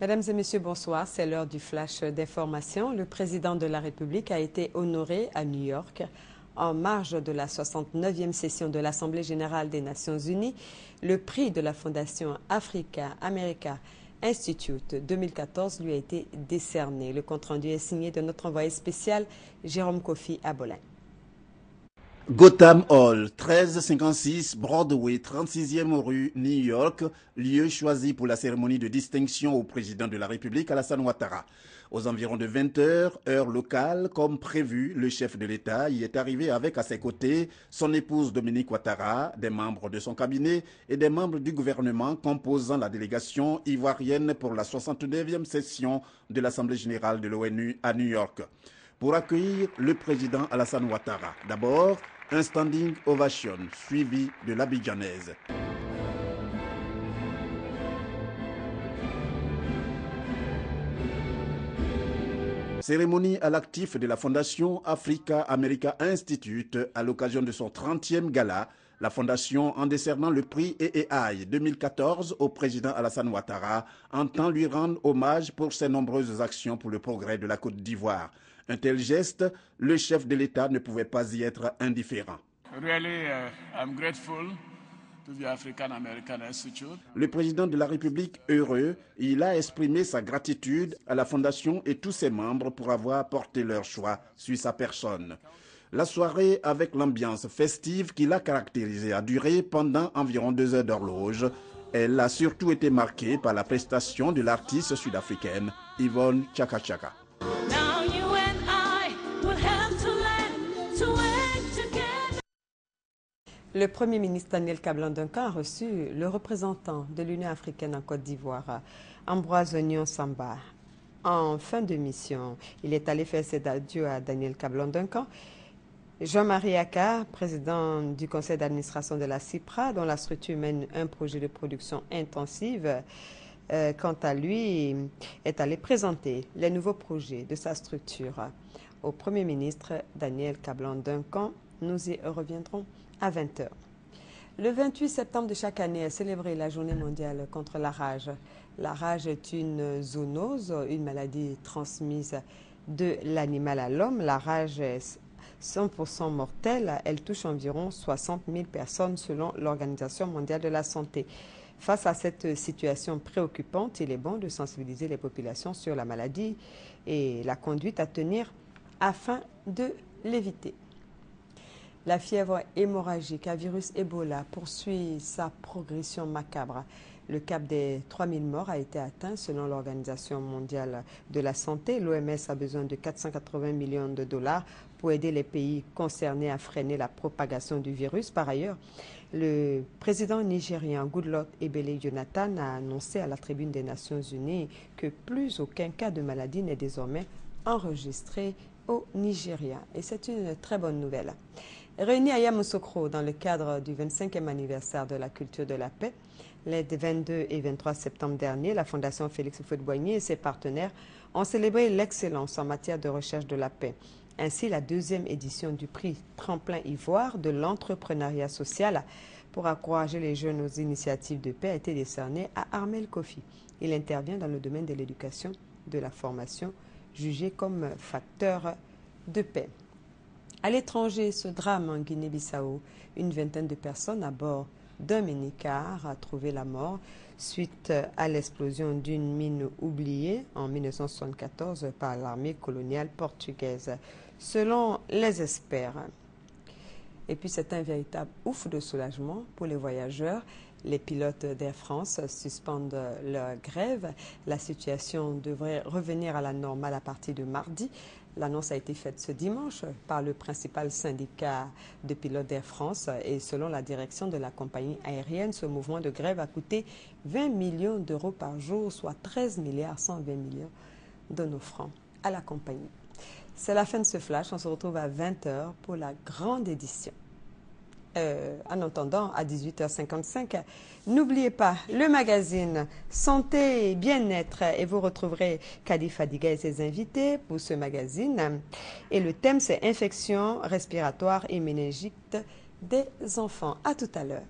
Mesdames et messieurs, bonsoir. C'est l'heure du flash d'information. Le président de la République a été honoré à New York en marge de la 69e session de l'Assemblée générale des Nations unies. Le prix de la Fondation Africa America Institute 2014 lui a été décerné. Le compte-rendu est signé de notre envoyé spécial Jérôme Kofi Abolin. Gotham Hall, 1356 Broadway, 36e rue, New York, lieu choisi pour la cérémonie de distinction au président de la République, Alassane Ouattara. Aux environs de 20 h, heure locale, comme prévu, le chef de l'État y est arrivé avec à ses côtés son épouse Dominique Ouattara, des membres de son cabinet et des membres du gouvernement composant la délégation ivoirienne pour la 69e session de l'Assemblée générale de l'ONU à New York. Pour accueillir le président Alassane Ouattara, d'abord, un standing ovation suivi de l'abidjanaise. Cérémonie à l'actif de la Fondation Africa America Institute à l'occasion de son 30e gala. La Fondation, en décernant le prix EEI 2014 au président Alassane Ouattara, entend lui rendre hommage pour ses nombreuses actions pour le progrès de la Côte d'Ivoire. Un tel geste, le chef de l'État ne pouvait pas y être indifférent. Really, I'm grateful to the African American Institute. Le président de la République, heureux, il a exprimé sa gratitude à la Fondation et tous ses membres pour avoir porté leur choix sur sa personne. La soirée, avec l'ambiance festive qui l'a caractérisée, a duré pendant environ 2 heures d'horloge. Elle a surtout été marquée par la prestation de l'artiste sud-africaine Yvonne Chaka Chaka. Le Premier ministre Daniel Kablan-Duncan a reçu le représentant de l'Union africaine en Côte d'Ivoire, Ambroise Onyon-Samba. En fin de mission, il est allé faire ses adieux à Daniel Kablan-Duncan. Jean-Marie Aka, président du conseil d'administration de la CIPRA, dont la structure mène un projet de production intensive, quant à lui, est allé présenter les nouveaux projets de sa structure au Premier ministre Daniel Kablan-Duncan. Nous y reviendrons à 20 h. Le 28 septembre de chaque année est célébrée la journée mondiale contre la rage. La rage est une zoonose, une maladie transmise de l'animal à l'homme. La rage est 100% mortelle. Elle touche environ 60 000 personnes selon l'Organisation mondiale de la santé. Face à cette situation préoccupante, il est bon de sensibiliser les populations sur la maladie et la conduite à tenir afin de l'éviter. La fièvre hémorragique à virus Ebola poursuit sa progression macabre. Le cap des 3000 morts a été atteint selon l'Organisation mondiale de la santé. L'OMS a besoin de 480 millions de dollars pour aider les pays concernés à freiner la propagation du virus. Par ailleurs, le président nigérien Goodluck Ebele Jonathan a annoncé à la tribune des Nations Unies que plus aucun cas de maladie n'est désormais enregistré au Nigeria. Et c'est une très bonne nouvelle. Réunis à Yamoussoukro dans le cadre du 25e anniversaire de la culture de la paix, les 22 et 23 septembre dernier, la Fondation Félix Houphouët-Boigny et ses partenaires ont célébré l'excellence en matière de recherche de la paix. Ainsi, la 2e édition du prix Tremplin Ivoire de l'entrepreneuriat social pour encourager les jeunes aux initiatives de paix a été décernée à Armel Kofi. Il intervient dans le domaine de l'éducation, de la formation, jugé comme facteur de paix. À l'étranger, ce drame en Guinée-Bissau, une vingtaine de personnes à bord d'un minicar a trouvé la mort suite à l'explosion d'une mine oubliée en 1974 par l'armée coloniale portugaise, selon les experts. Et puis c'est un véritable ouf de soulagement pour les voyageurs. Les pilotes d'Air France suspendent leur grève. La situation devrait revenir à la normale à partir de mardi. L'annonce a été faite ce dimanche par le principal syndicat de pilotes d'Air France et selon la direction de la compagnie aérienne, ce mouvement de grève a coûté 20 millions d'euros par jour, soit 13 milliards 120 millions de nos francs à la compagnie. C'est la fin de ce flash. On se retrouve à 20 h pour la grande édition. En attendant, à 18h55, n'oubliez pas le magazine Santé et Bien-être et vous retrouverez Kadi Fadiga et ses invités pour ce magazine. Et le thème, c'est infection respiratoire et méningite des enfants. À tout à l'heure.